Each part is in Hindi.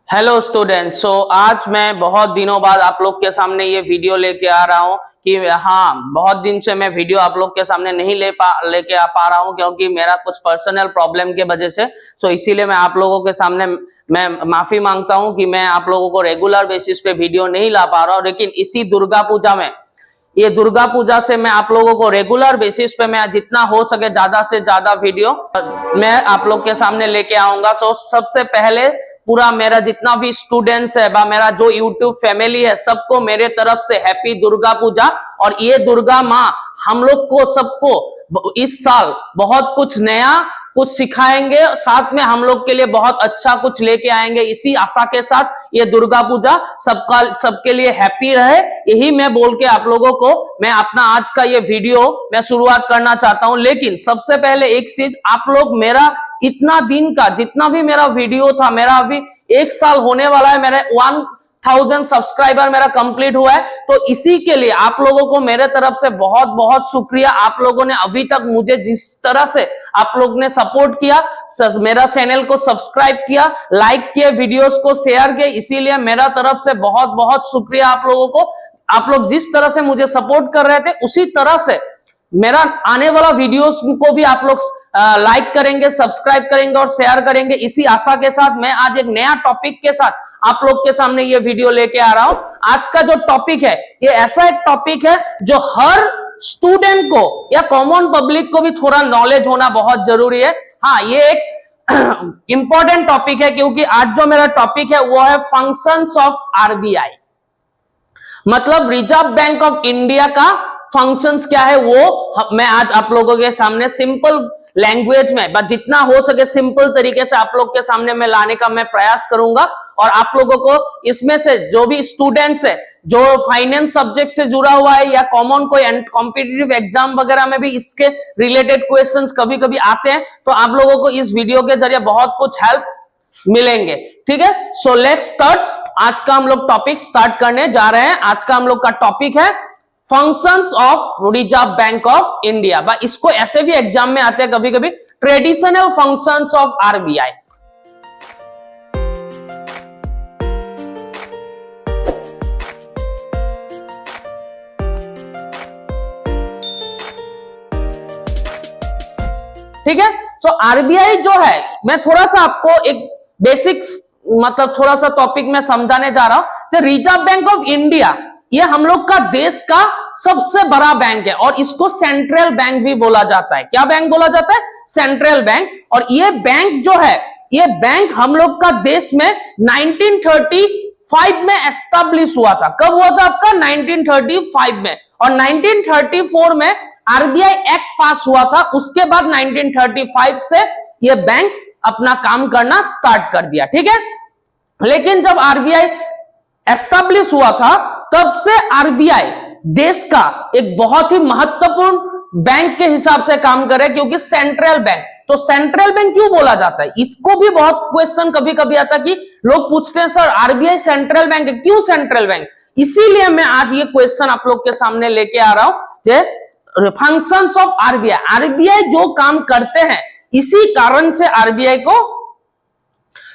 Hello student. आज मैं बहुत दिनों बाद आप लोग के सामने ये वीडियो लेके आ रहा हूँ कि हाँ, बहुत दिन से मैं वीडियो आप लोग के सामने नहीं लेके आ पा रहा हूँ क्योंकि मेरा कुछ पर्सनल प्रॉब्लम के वजह से। इसीलिए मैं आप लोगों के सामने मैं माफी मांगता हूँ कि मैं आप लोगों को रेगुलर बेसिस पे वीडियो नहीं ला पा रहा हूँ। लेकिन इसी दुर्गा पूजा में, ये दुर्गा पूजा से मैं आप लोगों को रेगुलर बेसिस पे मैं जितना हो सके ज्यादा से ज्यादा वीडियो मैं आप लोग के सामने लेके आऊंगा। सबसे पहले पूरा मेरा जितना भी स्टूडेंट्स है, मेरा जो यूट्यूब फैमिली है, सबको मेरे तरफ से हैप्पी दुर्गा पूजा। और ये दुर्गा माँ हम लोग को सबको इस साल बहुत कुछ नया कुछ सिखाएंगे, साथ में हम लोग के लिए बहुत अच्छा कुछ लेके आएंगे। इसी आशा के साथ ये दुर्गा पूजा सबके लिए हैप्पी रहे, यही मैं बोल के आप लोगों को मैं अपना आज का ये वीडियो मैं शुरुआत करना चाहता हूं। लेकिन सबसे पहले एक चीज, आप लोग मेरा इतना दिन का जितना भी मेरा वीडियो था, मेरा अभी 1 साल होने वाला है, मेरे 1000 सब्सक्राइबर मेरा कंप्लीट हुआ है। तो इसी के लिए आप लोगों को मेरे तरफ से बहुत बहुत शुक्रिया। आप लोगों ने अभी तक मुझे जिस तरह से आप लोग ने सपोर्ट किया, मेरा चैनल को सब्सक्राइब किया, लाइक किए, वीडियोस को शेयर किए, इसीलिए मेरा तरफ से बहुत बहुत शुक्रिया आप लोगों को। आप लोग जिस तरह से मुझे सपोर्ट कर रहे थे, उसी तरह से मेरा आने वाला वीडियोस को भी आप लोग लाइक करेंगे, सब्सक्राइब करेंगे और शेयर करेंगे। इसी आशा के साथ मैं आज एक नया टॉपिक के साथ आप लोग के सामने ये वीडियो लेके आ रहा हूं। आज का जो टॉपिक है, ये ऐसा एक टॉपिक है जो हर स्टूडेंट को या कॉमन पब्लिक को भी थोड़ा नॉलेज होना बहुत जरूरी है। हाँ, ये एक इंपॉर्टेंट टॉपिक है क्योंकि आज जो मेरा टॉपिक है वो है फंक्शंस ऑफ आरबीआई, मतलब रिजर्व बैंक ऑफ इंडिया का फंक्शंस क्या है वो मैं आज आप लोगों के सामने सिंपल लैंग्वेज में, बस जितना हो सके सिंपल तरीके से आप लोग के सामने में लाने का मैं प्रयास करूंगा। और आप लोगों को इसमें से जो भी स्टूडेंट्स है, जो फाइनेंस सब्जेक्ट से जुड़ा हुआ है या कॉमन कोई कॉम्पिटिटिव एग्जाम वगैरह में भी इसके रिलेटेड क्वेश्चंस कभी कभी आते हैं, तो आप लोगों को इस वीडियो के जरिए बहुत कुछ हेल्प मिलेंगे। ठीक है, सो लेट्स स्टार्ट। आज का हम लोग टॉपिक स्टार्ट करने जा रहे हैं। आज का हम लोग का टॉपिक है functions of reserve bank of India. बा इसको ऐसे भी एग्जाम में आते हैं कभी कभी, ट्रेडिशनल फंक्शंस ऑफ आरबीआई। ठीक है, सो आरबीआई जो है, मैं थोड़ा सा आपको एक बेसिक्स मतलब थोड़ा सा टॉपिक में समझाने जा रहा हूं। रिजर्व बैंक ऑफ इंडिया ये हम लोग का देश का सबसे बड़ा बैंक है और इसको सेंट्रल बैंक भी बोला जाता है। क्या बैंक बोला जाता है? Central bank. और ये बैंक जो है, ये बैंक हम लोग का देश में 1935 में एस्टेब्लिश हुआ था। कब हुआ था आपका? 1935 में। और 1934 में आरबीआई एक्ट पास हुआ था। उसके बाद 1935 से ये बैंक अपना काम करना स्टार्ट कर दिया। ठीक है, लेकिन जब आरबीआई एस्टेब्लिश हुआ था, तब से आरबीआई देश का एक बहुत ही महत्वपूर्ण बैंक के हिसाब से काम करे, क्योंकि सेंट्रल बैंक। तो सेंट्रल बैंक क्यों बोला जाता है, इसको भी बहुत क्वेश्चन कभी कभी आता कि लोग पूछते हैं, सर आरबीआई सेंट्रल बैंक है, क्यों सेंट्रल बैंक? इसीलिए मैं आज ये क्वेश्चन आप लोग के सामने लेके आ रहा हूं। फंक्शंस ऑफ आरबीआई, आरबीआई जो काम करते हैं, इसी कारण से आरबीआई को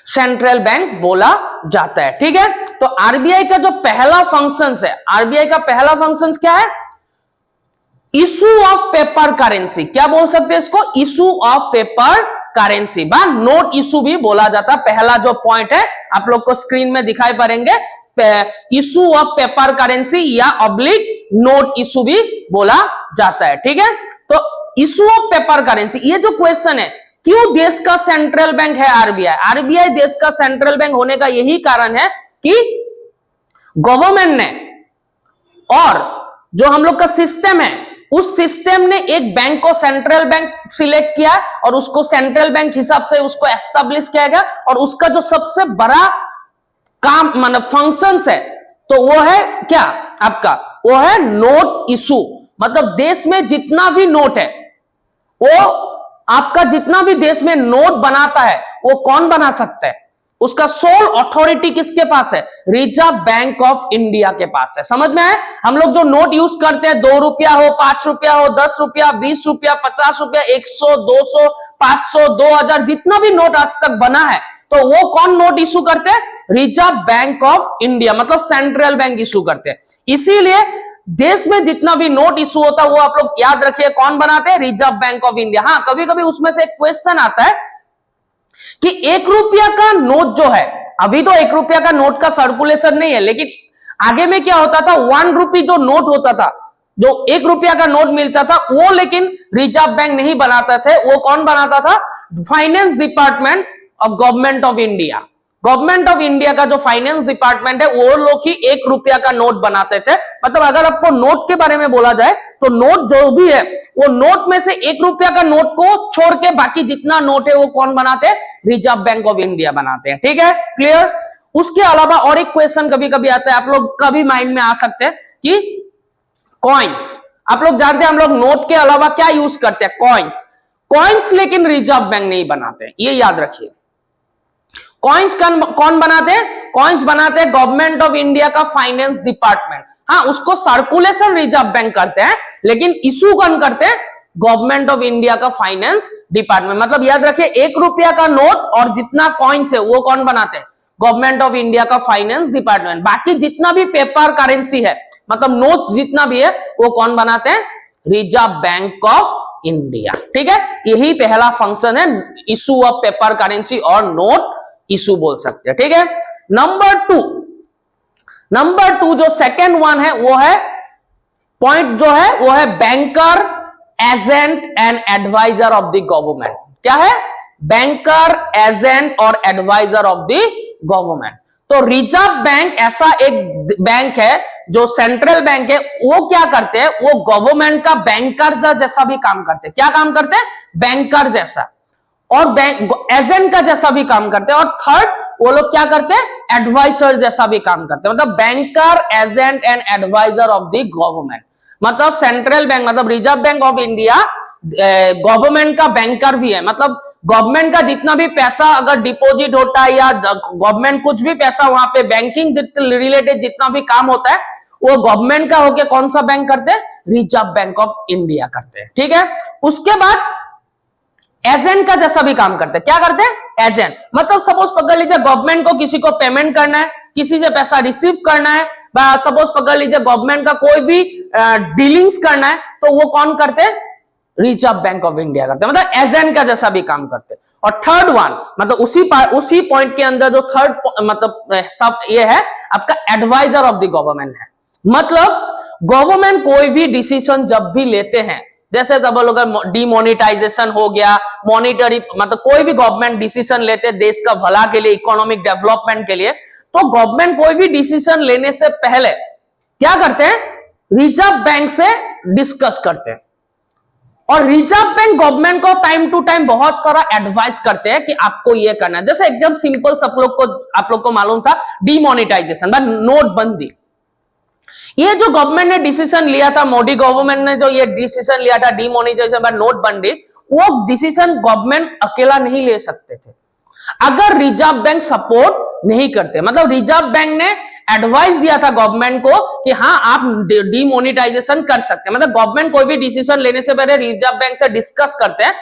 सेंट्रल बैंक बोला जाता है। ठीक है, तो आरबीआई का जो पहला फंक्शन है, आरबीआई का पहला फंक्शन क्या है? Issue of paper currency. क्या बोल सकते हैं इसको? इशू ऑफ पेपर करेंसी, बा नोट इशू भी बोला जाता है। पहला जो पॉइंट है आप लोग को स्क्रीन में दिखाई पड़ेंगे, इशू ऑफ पेपर करेंसी या ऑब्लिक नोट इशू भी बोला जाता है। ठीक है, तो इशू ऑफ पेपर करेंसी, ये जो क्वेश्चन है, क्यों देश का सेंट्रल बैंक है आरबीआई? आरबीआई देश का सेंट्रल बैंक होने का यही कारण है कि गवर्नमेंट ने और जो हम लोग का सिस्टम है, उस सिस्टम ने एक बैंक को सेंट्रल बैंक सिलेक्ट किया और उसको सेंट्रल बैंक हिसाब से उसको एस्टेब्लिश किया गया। और उसका जो सबसे बड़ा काम मतलब फंक्शंस है, तो वो है क्या आपका? वो है नोट इशू। मतलब देश में जितना भी नोट है, वो आपका जितना भी देश में नोट बनाता है, वो कौन बना सकता है? उसका सोल अथॉरिटी किसके पास है? रिजर्व बैंक ऑफ इंडिया के पास है। समझ में आए? हम लोग जो नोट यूज करते हैं, 2 रुपया हो, 5 रुपया हो, 10 रुपया, 20 रुपया, 50 रुपया, 100, 200, 500, 2000, जितना भी नोट आज तक बना है, तो वो कौन नोट इशू करते हैं? रिजर्व बैंक ऑफ इंडिया, मतलब सेंट्रल बैंक इशू करते हैं। इसीलिए देश में जितना भी नोट इशू होता है वो आप लोग याद रखिए कौन बनाते हैं, रिजर्व बैंक ऑफ इंडिया। हाँ, कभी कभी उसमें से एक क्वेश्चन आता है कि 1 रुपया का नोट जो है, अभी तो 1 रुपया का नोट का सर्कुलेशन नहीं है, लेकिन आगे में क्या होता था, 1 रुपी जो नोट होता था, जो 1 रुपया का नोट मिलता था, वो लेकिन रिजर्व बैंक नहीं बनाते थे, वो कौन बनाता था, finance department of government of India. Government of India का जो फाइनेंस डिपार्टमेंट है वो लोग ही 1 रुपया का नोट बनाते थे। मतलब अगर आपको नोट के बारे में बोला जाए तो नोट जो भी है वो नोट में से 1 रुपया का नोट को छोड़ के बाकी जितना नोट है वो कौन बनाते हैं, रिजर्व बैंक ऑफ इंडिया बनाते हैं। ठीक है, क्लियर। उसके अलावा और एक क्वेश्चन कभी कभी आता है, आप लोग कभी माइंड में आ सकते हैं कि कॉइन्स, आप लोग जानते हैं हम लोग नोट के अलावा क्या यूज करते हैं, कॉइन्स। कॉइन्स लेकिन रिजर्व बैंक नहीं बनाते, ये याद रखिए। कॉइन्स कौन बनाते हैं, कॉइन्स बनाते हैं गवर्नमेंट ऑफ इंडिया का फाइनेंस डिपार्टमेंट। हाँ, उसको सर्कुलेशन रिजर्व बैंक करते हैं, लेकिन इशू कौन करते हैं, गवर्नमेंट ऑफ इंडिया का फाइनेंस डिपार्टमेंट। मतलब याद रखिए 1 रुपया का नोट और जितना कॉइन्स है वो कौन बनाते हैं, गवर्नमेंट ऑफ इंडिया का फाइनेंस डिपार्टमेंट। बाकी जितना भी पेपर करेंसी है, मतलब नोट्स जितना भी है वो कौन बनाते हैं, रिजर्व बैंक ऑफ इंडिया। ठीक है, यही पहला फंक्शन है, इशू ऑफ पेपर करेंसी और नोट इशू बोल सकते हैं। ठीक है, नंबर टू जो सेकेंड वन है वो है पॉइंट जो है वो है banker, agent and adviser of the government. क्या है, बैंकर, एजेंट और एडवाइजर ऑफ द गवर्नमेंट। तो रिजर्व बैंक ऐसा एक बैंक है जो सेंट्रल बैंक है, वो क्या करते हैं, वो गवर्नमेंट का बैंकर जैसा भी काम करते हैं। क्या काम करते हैं, बैंकर जैसा, और बैंक एजेंट का जैसा भी काम करते हैं। और थर्ड वो लोग क्या करते हैं, एडवाइजर जैसा भी काम करते हैं। मतलब banker, agent and adviser of the government. मतलब सेंट्रल बैंक, मतलब reserve bank of India government का बैंकर भी है। मतलब गवर्नमेंट का जितना भी पैसा अगर डिपॉजिट होता है या गवर्नमेंट कुछ भी पैसा वहां पे बैंकिंग रिलेटेड जितना भी काम होता है वो गवर्नमेंट का होके कौन सा बैंक करते हैं, रिजर्व बैंक ऑफ इंडिया करते हैं। ठीक है, उसके बाद एजेंट का जैसा भी काम करते हैं। क्या करते हैं, एजेंट। मतलब सपोज पकड़ लीजिए गवर्नमेंट को किसी को पेमेंट करना है, किसी से पैसा रिसीव करना है, सपोज पकड़ लीजिए गवर्नमेंट का कोई भी डीलिंग्स करना है, तो वो कौन करते हैं, रिजर्व बैंक ऑफ इंडिया करते हैं। मतलब एजेंट का जैसा भी काम करते हैं। और थर्ड वन, मतलब उसी पॉइंट के अंदर जो थर्ड मतलब सब ये है आपका एडवाइजर ऑफ द गवर्नमेंट है। मतलब गवर्नमेंट कोई भी डिसीजन जब भी लेते हैं, जैसे तब लोग डिमोनिटाइजेशन हो गया, मॉनिटरी, मतलब कोई भी गवर्नमेंट डिसीजन लेते हैं देश का भला के लिए, इकोनॉमिक डेवलपमेंट के लिए, तो गवर्नमेंट कोई भी डिसीजन लेने से पहले क्या करते हैं, रिजर्व बैंक से डिस्कस करते हैं। और रिजर्व बैंक गवर्नमेंट को टाइम टू टाइम बहुत सारा एडवाइस करते हैं कि आपको ये करना है। जैसे एकदम सिंपल आप लोग को मालूम था डिमोनिटाइजेशन, नोटबंदी। ये जो गवर्नमेंट ने डिसीजन लिया था, मोदी गवर्नमेंट ने जो ये डिसीजन लिया था डिमोनेटाइजेशन, नोटबंदी, वो डिसीजन गवर्नमेंट अकेला नहीं ले सकते थे अगर रिजर्व बैंक सपोर्ट नहीं करते। मतलब रिजर्व बैंक ने एडवाइस दिया था गवर्नमेंट को कि हाँ आप डिमोनेटाइजेशन कर सकते हैं। मतलब गवर्नमेंट कोई भी डिसीजन लेने से पहले रिजर्व बैंक से डिस्कस करते हैं,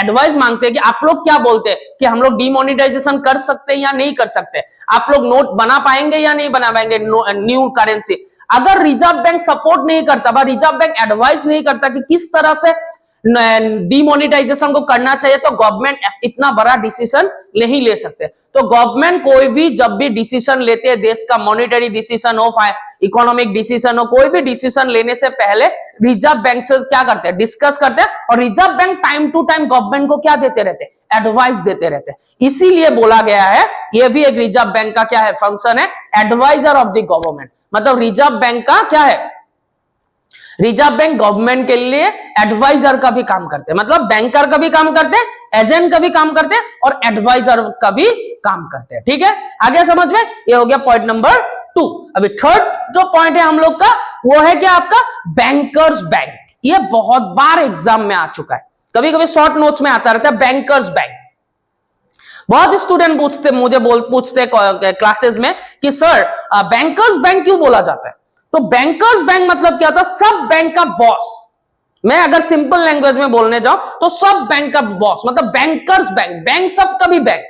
एडवाइस मांगते हैं कि आप लोग क्या बोलते हैं कि हम लोग डिमोनेटाइजेशन कर सकते हैं या नहीं कर सकते, आप लोग नोट बना पाएंगे या नहीं बना पाएंगे न्यू करेंसी। अगर रिजर्व बैंक सपोर्ट नहीं करता, रिजर्व बैंक एडवाइस नहीं करता कि किस तरह से डिमोनेटाइजेशन को करना चाहिए, तो गवर्नमेंट इतना बड़ा डिसीजन नहीं ले सकते। तो गवर्नमेंट कोई भी जब भी डिसीजन लेते हैं, देश का मॉनिटरी डिसीजन हो, इकोनॉमिक डिसीजन हो, कोई भी डिसीजन लेने से पहले रिजर्व बैंक से क्या करते हैं, डिस्कस करते हैं। और reserve bank time to time government को क्या देते रहते हैं, एडवाइस देते रहते हैं। इसीलिए बोला गया है, यह भी एक रिजर्व बैंक का क्या है, फंक्शन है, एडवाइजर ऑफ द गवर्नमेंट। मतलब रिजर्व बैंक का क्या है, रिजर्व बैंक गवर्नमेंट के लिए एडवाइजर का भी काम करते हैं। मतलब बैंकर का भी काम करते हैं, एजेंट का भी काम करते हैं और एडवाइजर का भी काम करते हैं। ठीक है, आगे समझ में, ये हो गया पॉइंट नंबर 2। अभी थर्ड जो पॉइंट है हम लोग का वो है क्या, आपका बैंकर्स बैंक। ये बहुत बार एग्जाम में आ चुका है, कभी कभी शॉर्ट नोट्स में आता रहता है बैंकर्स बैंक। बहुत स्टूडेंट पूछते क्लासेस में कि सर बैंकर्स बैंक क्यों बोला जाता है। तो बैंकर्स बैंक मतलब क्या था, सब बैंक का बॉस। मैं अगर सिंपल लैंग्वेज में बोलने जाऊं तो सब बैंक का बॉस, मतलब बैंकर्स बैंक, बैंक सबका भी बैंक।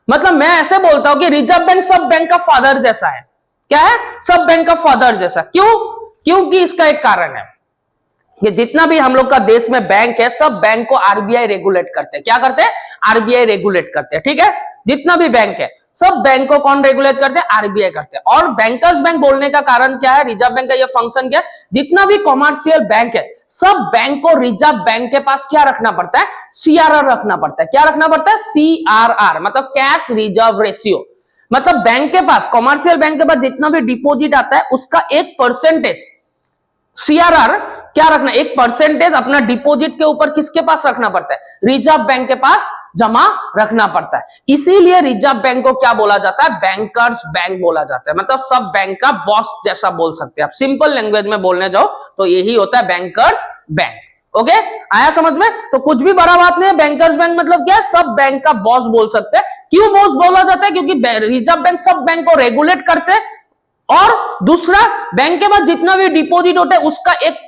मतलब मैं ऐसे बोलता हूं कि रिजर्व बैंक सब बैंक का फादर जैसा है। क्या है? सब बैंक का फादर जैसा। क्यों? क्योंकि इसका एक कारण है कि जितना भी हम लोग का देश में बैंक है, सब बैंक को आरबीआई रेगुलेट करते हैं। क्या करते हैं? आरबीआई रेगुलेट करते हैं। ठीक है, जितना भी बैंक है सब बैंक को कौन रेगुलेट करते हैं? आरबीआई करते हैं। और बैंकर्स बैंक बोलने का कारण क्या है? रिजर्व बैंक का ये फंक्शन क्या है? जितना भी कॉमर्शियल बैंक है सब बैंक को रिजर्व बैंक के पास क्या रखना पड़ता है? सीआरआर रखना पड़ता है। क्या रखना पड़ता है? सीआरआर, मतलब कैश रिजर्व रेशियो। मतलब बैंक के पास, कॉमर्शियल बैंक के पास जितना भी डिपॉजिट आता है उसका एक परसेंटेज सीआरआर क्या रखना? एक परसेंटेज अपना डिपॉजिट के ऊपर किसके पास रखना पड़ता है? रिजर्व बैंक के पास जमा रखना पड़ता है। इसीलिए रिजर्व बैंक को क्या बोला जाता है? बैंकर्स बैंक बोला जाता है। मतलब सब बैंक का बॉस जैसा बोल सकते हैं आप। सिंपल लैंग्वेज में बोलने जाओ तो यही होता है बैंकर्स बैंक। ओके, आया समझ में? तो कुछ भी बड़ा बात नहीं है। बैंकर्स बैंक मतलब क्या है? सब बैंक का बॉस बोल सकते हैं। क्यों बॉस बोला जाता है? क्योंकि रिजर्व बैंक सब बैंक को रेगुलेट करते हैं और दूसरा बैंक के पास जितना भी डिपॉजिट होता है उसका एक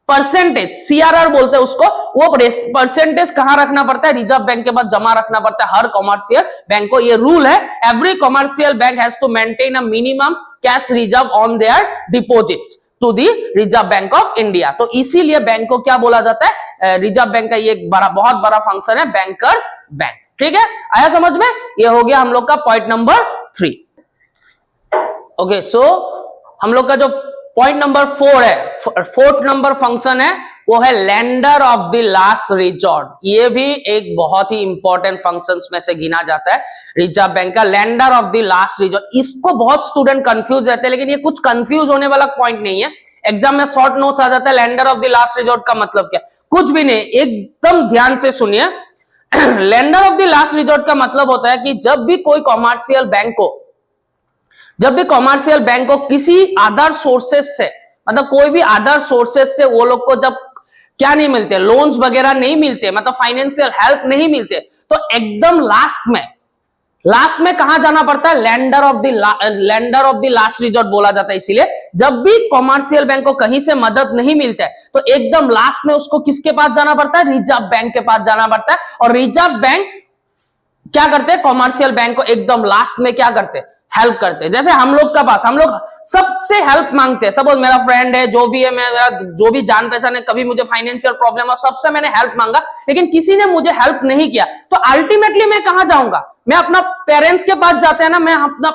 परसेंटेज, सीआरआर बोलते हैं उसको, वो परसेंटेज कहां रखना पड़ता है? रिजर्व बैंक के पास जमा रखना पड़ता है हर कॉमर्शियल बैंक को। ये रूल है, every commercial bank has to maintain a minimum cash reserve on their deposits to the reserve bank of India. तो इसीलिए बैंक को क्या बोला जाता है? रिजर्व बैंक का ये बहुत बड़ा फंक्शन है बैंकर्स बैंक। ठीक है, आया समझ में? ये हो गया हम लोग का पॉइंट नंबर 3। ओके, सो हम लोग का जो पॉइंट नंबर 4 है, 4th नंबर फंक्शन है, वो है lender of the last resort. ये भी एक बहुत ही इंपॉर्टेंट फंक्शंस में से गिना जाता है रिजर्व बैंक का, lender of the last resort. इसको बहुत स्टूडेंट कंफ्यूज रहते हैं, लेकिन ये कुछ कंफ्यूज होने वाला पॉइंट नहीं है। एग्जाम में शॉर्ट नोट्स आ जाता है, lender of the last resort का मतलब क्या? कुछ भी नहीं, एकदम ध्यान से सुनिए। Lender of the last resort का मतलब होता है कि जब भी कॉमर्शियल बैंक को किसी अदर सोर्सेस से, मतलब कोई भी अदर सोर्सेस से वो लोग को जब क्या नहीं मिलते, लोन्स वगैरह नहीं मिलते, मतलब फाइनेंशियल हेल्प नहीं मिलते, तो एकदम लास्ट में कहां जाना पड़ता है? Lender of the last resort बोला जाता है। इसीलिए जब भी कॉमर्शियल बैंक को कहीं से मदद नहीं मिलता है तो एकदम लास्ट में उसको किसके पास जाना पड़ता है? रिजर्व बैंक के पास जाना पड़ता है। और रिजर्व बैंक क्या करते हैं? कॉमर्शियल बैंक को एकदम लास्ट में क्या करते हैं? हेल्प करते हैं। जैसे हम लोग सबसे हेल्प मांगते हैं। सपोज मेरा फ्रेंड है, जो भी है, मेरा जो भी जान पहचान है, कभी मुझे फाइनेंशियल प्रॉब्लम हो, सबसे मैंने हेल्प मांगा, लेकिन किसी ने मुझे हेल्प नहीं किया, तो अल्टीमेटली मैं कहां जाऊंगा? मैं अपना पेरेंट्स के पास जाते हैं ना, मैं अपना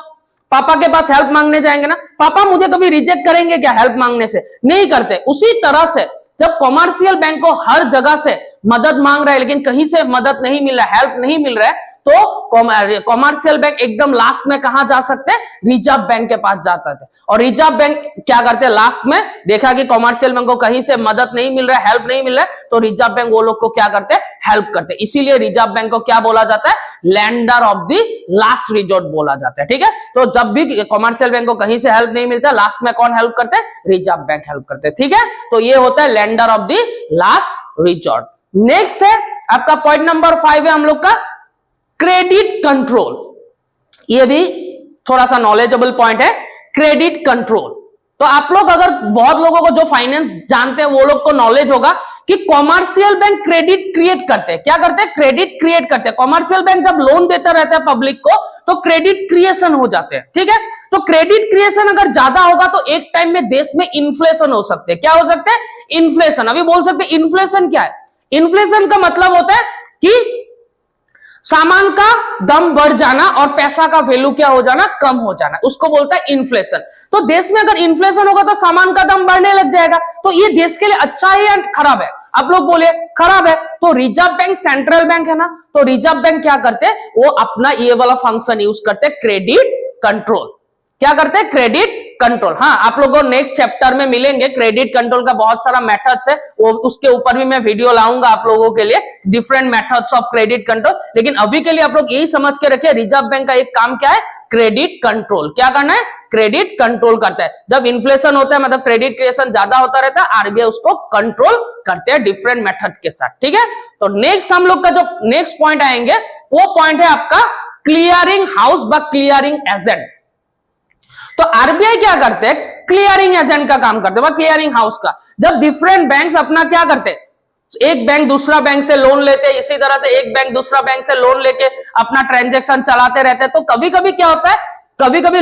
पापा के पास हेल्प मांगने जाएंगे ना, पापा मुझे कभी रिजेक्ट करेंगे क्या हेल्प मांगने से? नहीं करते। उसी तरह से जब कॉमर्शियल बैंक को हर जगह से मदद मांग रहा है लेकिन कहीं से मदद नहीं मिल रहा है, हेल्प नहीं मिल रहा है, तो कॉमर्शियल बैंक एकदम लास्ट में कहां जा सकते हैं? रिजर्व बैंक के पास जा सकते हैं। और रिजर्व बैंक क्या करते हैं? लास्ट में देखा कि कॉमर्शियल बैंक को कहीं से मदद नहीं मिल रहा है, हेल्प नहीं मिल रहा है, तो रिजर्व बैंक वो लोग को क्या करते हैं? हेल्प करते हैं। इसीलिए रिजर्व बैंक को क्या बोला जाता है? Lender of the last resort बोला जाता है। ठीक है, तो जब भी कॉमर्शियल बैंक को कहीं से हेल्प नहीं मिलता, लास्ट में कौन हेल्प करते हैं? रिजर्व बैंक हेल्प करते हैं। ठीक है, तो ये होता है lender of the last resort. Next है आपका पॉइंट नंबर 5 है हम लोग का क्रेडिट कंट्रोल। ये भी थोड़ा सा नॉलेजेबल पॉइंट है, क्रेडिट कंट्रोल। तो आप लोग अगर बहुत लोगों को जो फाइनेंस जानते हैं वो लोग को नॉलेज होगा कि कॉमर्शियल बैंक क्रेडिट क्रिएट करते हैं। क्या करते हैं? क्रेडिट क्रिएट करते हैं। कॉमर्शियल बैंक जब लोन देता रहता है पब्लिक को तो क्रेडिट क्रिएशन हो जाते हैं। ठीक है, तो क्रेडिट क्रिएशन अगर ज्यादा होगा तो एक टाइम में देश में इन्फ्लेशन हो सकते हैं। क्या हो सकते हैं? इन्फ्लेशन। अभी बोल सकते हैं इन्फ्लेशन क्या है? इन्फ्लेशन का मतलब होता है कि सामान का दाम बढ़ जाना और पैसा का वैल्यू क्या हो जाना? कम हो जाना, उसको बोलता है इन्फ्लेशन। तो देश में अगर इन्फ्लेशन होगा तो सामान का दाम बढ़ने लग जाएगा, तो ये देश के लिए अच्छा है या खराब है? आप लोग बोलिए खराब है। तो रिजर्व बैंक सेंट्रल बैंक है ना, तो रिजर्व बैंक क्या करते हैं? वो अपना ये वाला फंक्शन यूज करते हैं, क्रेडिट कंट्रोल। क्या करते हैं? Credit control. हाँ, आप लोगों को नेक्स्ट चैप्टर में मिलेंगे, क्रेडिट कंट्रोल का बहुत सारा मेथड्स है, वो उसके ऊपर भी मैं वीडियो लाऊंगा आप लोगों के लिए, different methods of credit control. लेकिन अभी के लिए आप लोग यही समझ के रखिए, रिजर्व बैंक का एक काम क्या है? Credit control. क्या करना है? क्रेडिट कंट्रोल करता है। जब इन्फ्लेशन होता है, मतलब क्रेडिट क्रिएशन ज्यादा होता रहता है, आरबीआई उसको कंट्रोल करते हैं डिफरेंट मेथड के साथ। ठीक है, तो नेक्स्ट हम लोग का जो नेक्स्ट पॉइंट आएंगे वो पॉइंट है आपका क्लियरिंग हाउस व क्लियरिंग एजेंट। तो आरबीआई क्या करते हैं? क्लियरिंग एजेंट का काम करते हैं, क्लियरिंग हाउस का। जब डिफरेंट बैंक्स अपना क्या करते हैं? एक बैंक दूसरा बैंक से लोन लेते हैं, इसी तरह से एक बैंक दूसरा बैंक से लोन लेके अपना ट्रांजैक्शन चलाते रहते हैं। तो कभी कभी क्या होता है, कभी कभी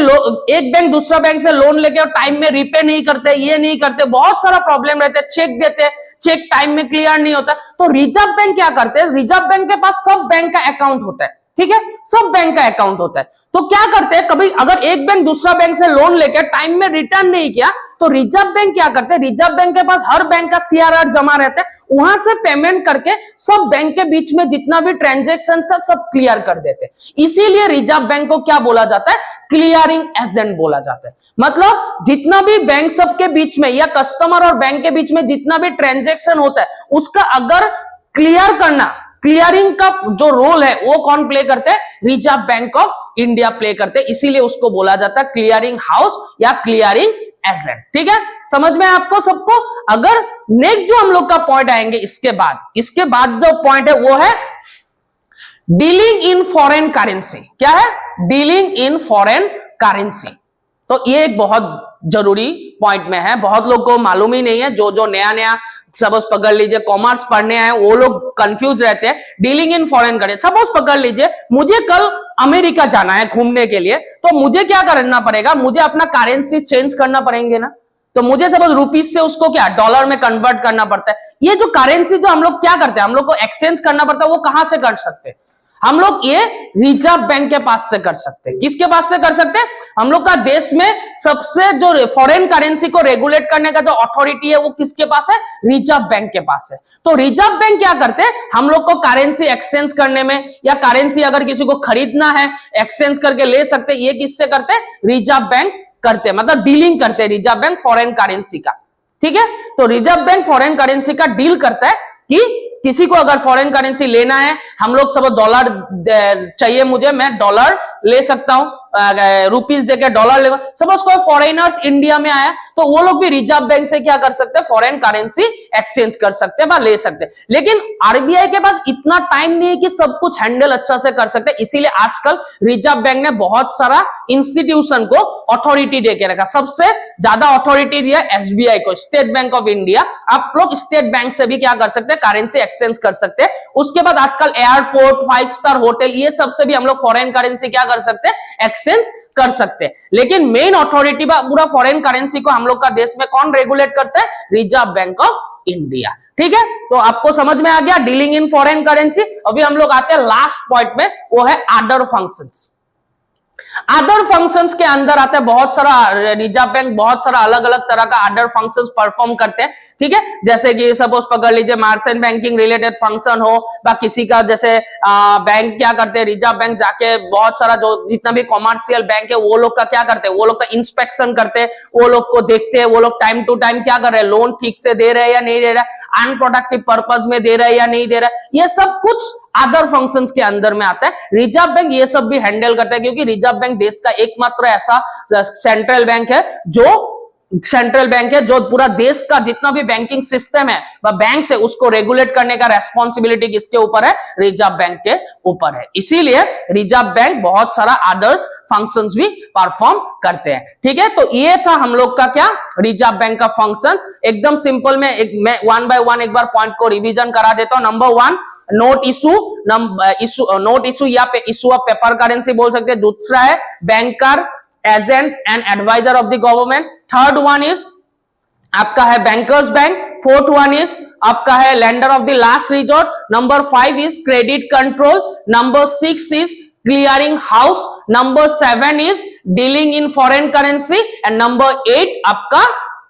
एक बैंक दूसरा बैंक से लोन लेके और टाइम में रीपे नहीं करते, ये नहीं करते, बहुत सारा प्रॉब्लम रहते हैं, चेक देते हैं, चेक टाइम में क्लियर नहीं होता। तो रिजर्व बैंक क्या करते हैं, रिजर्व बैंक के पास सब बैंक का अकाउंट होता है, ठीक है, सब बैंक का अकाउंट होता है। तो क्या करते हैं, कभी अगर एक बैंक दूसरा बैंक से लोन लेके टाइम में रिटर्न नहीं किया तो रिजर्व बैंक क्या करते हैं, रिजर्व बैंक के पास हर बैंक का सीआरआर जमा रहता है, वहां से पेमेंट करके सब बैंक के बीच में जितना भी ट्रांजैक्शन था सब क्लियर कर देते हैं। इसीलिए रिजर्व बैंक को क्या बोला जाता है, क्लियरिंग एजेंट बोला जाता है। मतलब जितना भी बैंक सबके बीच में या कस्टमर और बैंक के बीच में जितना भी ट्रांजैक्शन होता है उसका अगर क्लियर करना, क्लियरिंग का जो रोल है वो कौन प्ले करते हैं, reserve bank of India play करते हैं। इसीलिए उसको बोला जाता है क्लियरिंग हाउस या क्लियरिंग एजेंट। ठीक है, समझ में आपको सबको। अगर नेक्स्ट जो हम लोग का पॉइंट आएंगे इसके बाद जो पॉइंट है वो है डीलिंग इन फॉरेन करेंसी। क्या है, डीलिंग इन फॉरेन करेंसी। तो ये एक बहुत जरूरी पॉइंट में है, बहुत लोग को मालूम ही नहीं है। जो नया सपोज पकड़ लीजिए कॉमर्स पढ़ने आए वो लोग कंफ्यूज रहते हैं। Dealing in foreign currency, suppose पकड़ लीजिए मुझे कल अमेरिका जाना है घूमने के लिए, तो मुझे क्या करना पड़ेगा, मुझे अपना करेंसी चेंज करना पड़ेंगे ना। तो मुझे सपोज रुपीज से उसको क्या डॉलर में कन्वर्ट करना पड़ता है। ये जो करेंसी जो हम लोग क्या करते हैं, हम लोग को एक्सचेंज करना पड़ता है, वो कहां से कर सकते हैं हम लोग, ये रिजर्व बैंक के पास से कर सकते हैं। किसके पास से कर सकते हैं, हम लोग का देश में सबसे जो फॉरेन करेंसी को रेगुलेट करने का जो अथॉरिटी है वो किसके पास है, रिजर्व बैंक के पास है। तो रिजर्व बैंक क्या करते हैं, हम लोग को करेंसी एक्सचेंज करने में या करेंसी अगर किसी को खरीदना है एक्सचेंज करके ले सकते हैं, ये किससे करते हैं, रिजर्व बैंक करते हैं। मतलब डीलिंग करते हैं रिजर्व बैंक फॉरेन करेंसी का। ठीक है, तो रिजर्व बैंक फॉरेन करेंसी का डील करता है कि किसी को अगर फॉरेन करेंसी लेना है, हम लोग सब डॉलर चाहिए मुझे, मैं डॉलर ले सकता हूं, रुपीस देके डॉलर ले। सपोज कोई फॉरेनर्स इंडिया में आया तो वो लोग भी रिजर्व बैंक से क्या कर सकते हैं, फॉरेन करेंसी एक्सचेंज कर सकते हैं, ले सकते हैं। लेकिन आरबीआई के पास इतना टाइम नहीं है कि सब कुछ हैंडल अच्छा से कर सकते, इसीलिए आजकल रिजर्व बैंक ने बहुत सारा इंस्टीट्यूशन को अथॉरिटी देके रखा। सबसे ज्यादा अथॉरिटी दिया एसबीआई को, स्टेट बैंक ऑफ इंडिया। आप लोग स्टेट बैंक से भी क्या कर सकते हैं, करेंसी एक्सचेंज कर सकते हैं। उसके बाद आजकल एयरपोर्ट, 5 स्टार होटल, ये सबसे भी हम लोग फॉरेन करेंसी क्या कर सकते हैं, एक्सचेंज कर सकते हैं। लेकिन मेन अथॉरिटी पूरा फॉरेन करेंसी को हम लोग का देश में कौन रेगुलेट करता है, रिजर्व बैंक ऑफ इंडिया। ठीक है, तो आपको समझ में आ गया डीलिंग इन फॉरेन करेंसी। अभी हम लोग आते हैं लास्ट पॉइंट में, वो है अदर फंक्शंस। अदर फंक्शंस के अंदर आते हैं बहुत सारा, रिजर्व बैंक बहुत सारा अलग अलग तरह का अदर फंक्शंस परफॉर्म करते हैं। ठीक है, जैसे कि सपोज पकड़ लीजिए मर्चेंट बैंकिंग रिलेटेड फंक्शन हो, या किसी का जैसे बैंक क्या करते हैं, रिजर्व बैंक जाके बहुत सारा जो जितना भी कॉमर्शियल बैंक है वो लोग का क्या करते हैं, वो लोग का इंस्पेक्शन करते हैं, वो लोग को देखते हैं, वो लोग टाइम टू टाइम क्या कर रहे हैं, लोन ठीक से दे रहे हैं या नहीं दे रहे हैं, अनप्रोडक्टिव पर्पज में दे रहे हैं या नहीं दे रहे हैं, ये सब कुछ अदर फंक्शंस के अंदर में आता है। रिजर्व बैंक ये सब भी हैंडल करता है, क्योंकि रिजर्व बैंक देश का एकमात्र ऐसा सेंट्रल बैंक है जो पूरा देश का जितना भी बैंकिंग सिस्टम है वह बैंक से उसको रेगुलेट करने का रेस्पॉन्सिबिलिटी किसके ऊपर है, रिजर्व बैंक के ऊपर है। इसीलिए रिजर्व बैंक बहुत सारा अदर्स फंक्शंस भी परफॉर्म करते हैं। ठीक है, तो ये था हम लोग का क्या, रिजर्व बैंक का फंक्शंस। एकदम सिंपल में मैं 1 बाय 1 एक बार पॉइंट को रिवीजन करा देता हूं। नंबर 1 नोट इशू या इशू ऑफ पेपर करेंसी बोल सकते हैं। दूसरा है banker, agent and adviser of the government. Third one is आपका है bankers bank. Fourth one is आपका है lender of the last resort. Number 5 is credit control. Number 6 is clearing house. Number 7 is dealing in foreign currency and number 8 आपका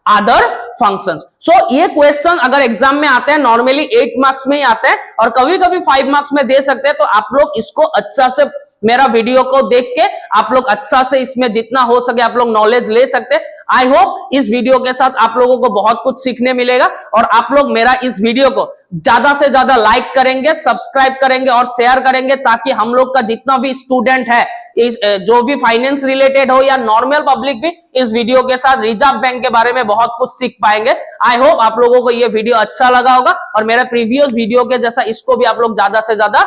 अदर फंक्शंस। सो ये क्वेश्चन अगर एग्जाम में आते हैं नॉर्मली 8 मार्क्स में ही आते हैं और कभी कभी 5 मार्क्स में दे सकते हैं। तो आप लोग इसको अच्छा से मेरा वीडियो को देख के आप लोग अच्छा से इसमें जितना हो सके आप लोग नॉलेज ले सकते हैं। आई होप इस वीडियो के साथ आप लोगों को बहुत कुछ सीखने मिलेगा और आप लोग मेरा इस वीडियो को ज्यादा से ज्यादा लाइक करेंगे, सब्सक्राइब करेंगे और शेयर करेंगे, ताकि हम लोग का जितना भी स्टूडेंट है जो भी फाइनेंस रिलेटेड हो या नॉर्मल पब्लिक भी इस वीडियो के साथ रिजर्व बैंक के बारे में बहुत कुछ सीख पाएंगे। आई होप आप लोगों को ये वीडियो अच्छा लगा होगा और मेरे प्रीवियस वीडियो के जैसा इसको भी आप लोग ज्यादा से ज्यादा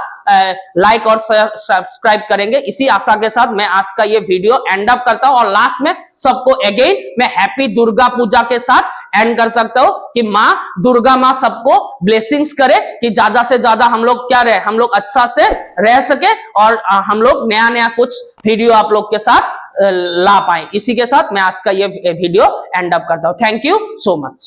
लाइक और सब्सक्राइब करेंगे। इसी आशा के साथ मैं आज का ये वीडियो एंड अप करता हूं और लास्ट में सबको अगेन मैं हैप्पी दुर्गा पूजा के साथ एंड कर सकते हो कि माँ दुर्गा माँ सबको ब्लेसिंग्स करे कि ज्यादा से ज्यादा हम लोग क्या रहे, हम लोग अच्छा से रह सके और हम लोग नया नया कुछ वीडियो आप लोग के साथ ला पाए। इसी के साथ मैं आज का ये वीडियो एंड अप करता हूं। Thank you so much.